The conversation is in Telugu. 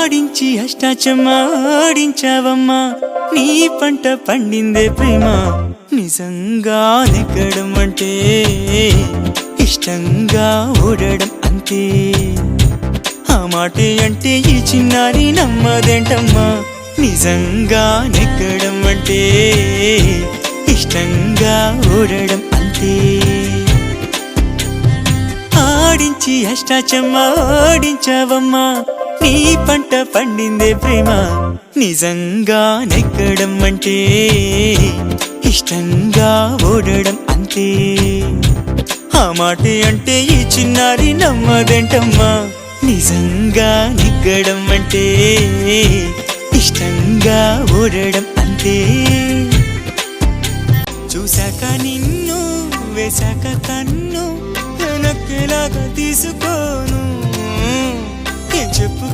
ఆడించి అష్టాచమ్మా ఆడించావమ్మా నీ పంట పండిందే ప్రేమ నిజంగా నెగ్గడం అంటే ఇష్టంగా ఓడడం అంతే ఆ మాటే అంటే ఈ చిన్నారి నమ్మదేంటమ్మా నిజంగా నెగ్గడం అంటే ఇష్టంగా ఓడడం అంతే ఆడించి అష్టాచమ్మా ఆడించావమ్మా నీ పంట పండిందే ప్రేమ నిజంగా నెగ్గడం అంటే ఇష్టంగా ఓడడం అంతే ఆ మాటే అంటే ఈ చిన్నారి నమ్మదేంటమ్మా నిజంగా నెగ్గడం అంటే ఇష్టంగా ఓడడం అంతే చూశాక నిన్ను వేశాక కన్ను వెనక్కిలాగా తీసుకోను చెప్పు